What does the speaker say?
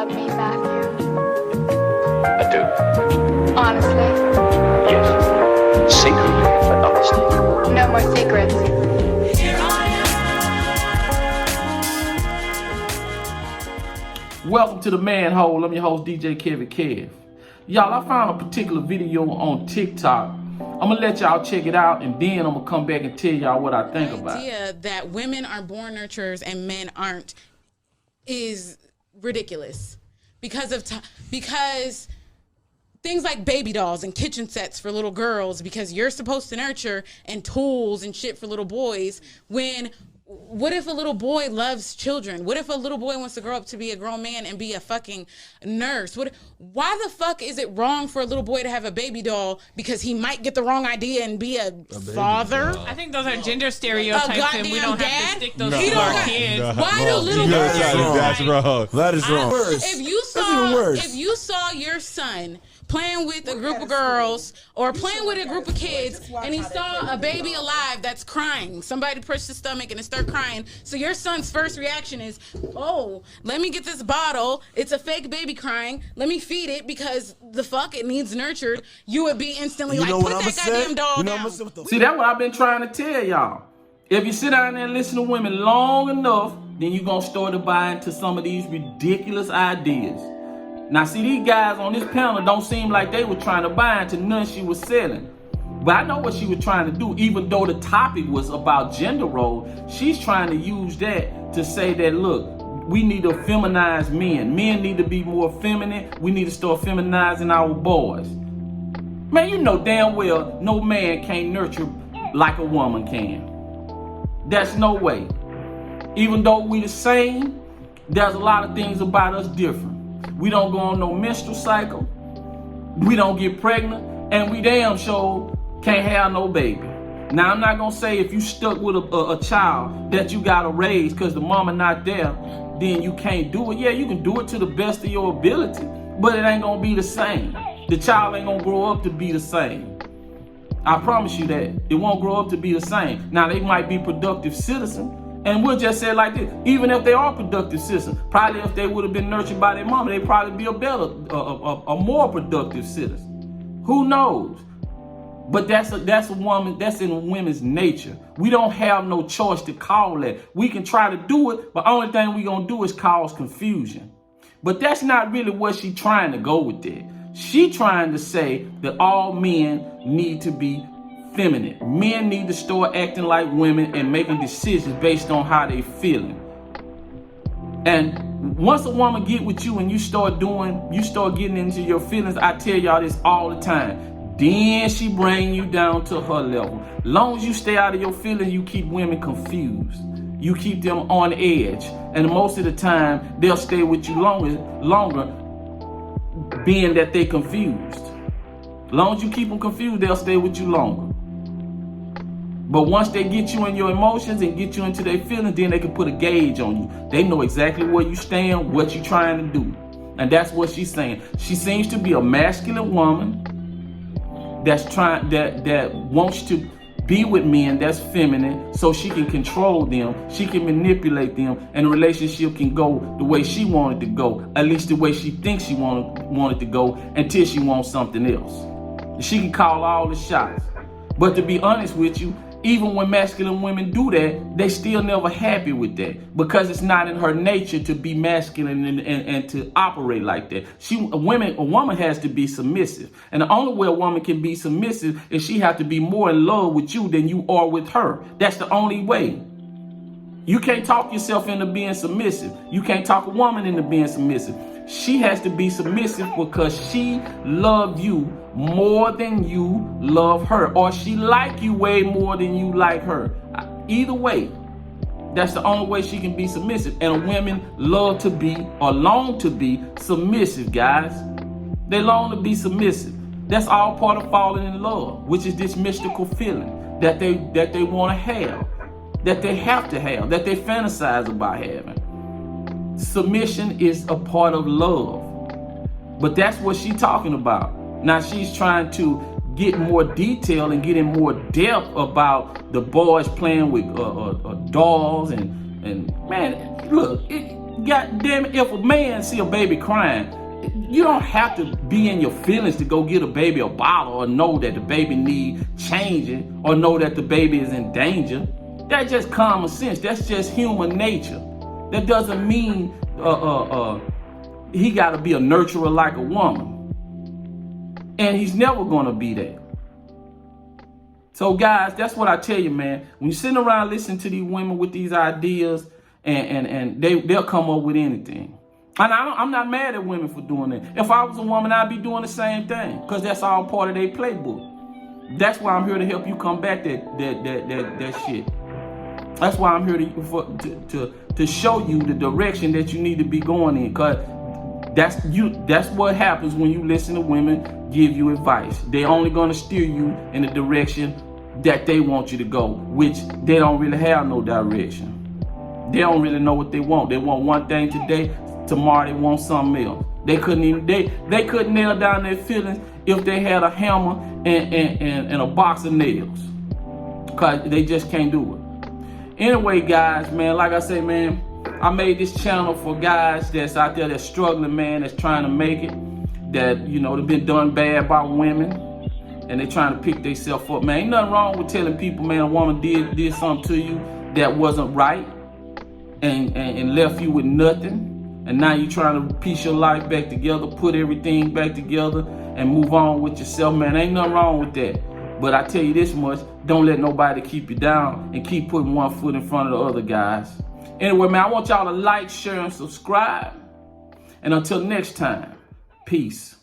love me, Matthew? I do. Honestly? Yes. Secretly, but honestly. No more secrets. Welcome to the Manhole. I'm your host, DJ Kevy Kev. Y'all, I found a particular video on TikTok. I'm gonna let y'all check it out, and then I'm gonna come back and tell y'all what I think about it. The idea that women are born nurturers and men aren't is ridiculous because things like baby dolls and kitchen sets for little girls, because you're supposed to nurture, and tools and shit for little boys. What if a little boy loves children? What if a little boy wants to grow up to be a grown man and be a fucking nurse? Why the fuck is it wrong for a little boy to have a baby doll because he might get the wrong idea and be a father? I think those are gender stereotypes, and we don't have to stick those to our kids. Why do little girls? That's wrong. That is wrong. If you saw your son playing with a group of girls or playing with a group of kids, and he saw a baby alive that's crying, somebody pushed his stomach and it started crying, so your son's first reaction is, oh, let me get this bottle, it's a fake baby crying, let me feed it because the fuck, it needs nurtured. You would be instantly like, put that goddamn doll down. See, that's what I've been trying to tell y'all. If you sit down there and listen to women long enough, then you're gonna start to buy into some of these ridiculous ideas. Now, see, these guys on this panel don't seem like they were trying to buy into none she was selling. But I know what she was trying to do, even though the topic was about gender role. She's trying to use that to say that, look, we need to feminize men. Men need to be more feminine. We need to start feminizing our boys. Man, you know damn well no man can't nurture like a woman can. That's no way. Even though we the same, there's a lot of things about us different. We don't go on no menstrual cycle. We don't get pregnant, and we damn sure can't have no baby. Now, I'm not gonna say if you stuck with a child that you gotta raise because the mama not there, then you can't do it. Yeah, you can do it to the best of your ability, but it ain't gonna be the same. The child ain't gonna grow up to be the same. I promise you that. It won't grow up to be the same. Now, they might be productive citizens. And we'll just say it like this, even if they are productive citizens, probably if they would have been nurtured by their mama, they'd probably be a more productive citizen. Who knows? But that's a woman, that's in women's nature. We don't have no choice to call that. We can try to do it, but only thing we gonna do is cause confusion. But that's not really what she's trying to go with that. She trying to say that all men need to be feminine. Men need to start acting like women and making decisions based on how they feeling. And once a woman get with you and you start getting into your feelings, I tell y'all this all the time, then she bring you down to her level. Long as you stay out of your feelings, you keep women confused. You keep them on edge. And most of the time, they'll stay with you longer being that they confused. Long as you keep them confused, they'll stay with you longer. But once they get you in your emotions and get you into their feelings, then they can put a gauge on you. They know exactly where you stand, what you're trying to do. And that's what she's saying. She seems to be a masculine woman that wants to be with men that's feminine so she can control them, she can manipulate them, and the relationship can go the way she wanted to go, at least the way she thinks she wanted to go, until she wants something else. She can call all the shots. But to be honest with you, even when masculine women do that, they still never happy with that because it's not in her nature to be masculine and to operate like that. A woman has to be submissive. And the only way a woman can be submissive is she has to be more in love with you than you are with her. That's the only way. You can't talk yourself into being submissive. You can't talk a woman into being submissive. She has to be submissive because she loves you more than you love her, or she like you way more than you like her. Either way, that's the only way she can be submissive. And women love to be or long to be submissive, guys. They long to be submissive. That's all part of falling in love, which is this mystical feeling that they want to have, that they have to have, that they fantasize about having. Submission is a part of love. But that's what she's talking about. Now she's trying to get more detail and get in more depth about the boys playing with dolls and man, look, God damn it, if a man see a baby crying, you don't have to be in your feelings to go get a baby a bottle or know that the baby need changing or know that the baby is in danger. That's just common sense. That's just human nature. That doesn't mean he got to be a nurturer like a woman. And he's never going to be that. So guys, that's what I tell you, man. When you're sitting around listening to these women with these ideas, and they'll come up with anything. And I'm not mad at women for doing that. If I was a woman, I'd be doing the same thing, because that's all part of their playbook. That's why I'm here to help you combat that shit. That's why I'm here to show you the direction that you need to be going in, because that's what happens when you listen to women give you advice. They're only going to steer you in the direction that they want you to go, which they don't really have no direction. They don't really know what they want. They want one thing today, tomorrow they want something else. They couldn't nail down their feelings if they had a hammer and a box of nails, because they just can't do it. Anyway, guys, man, like I say, man, I made this channel for guys that's out there that's struggling, man, that's trying to make it, that, you know, they've been done bad by women, and they trying to pick themselves up, man. Ain't nothing wrong with telling people, man, a woman did something to you that wasn't right, and left you with nothing, and now you trying to piece your life back together, put everything back together, and move on with yourself, man. Ain't nothing wrong with that. But I tell you this much, don't let nobody keep you down, and keep putting one foot in front of the other, guys. Anyway, man, I want y'all to like, share, and subscribe. And until next time, peace.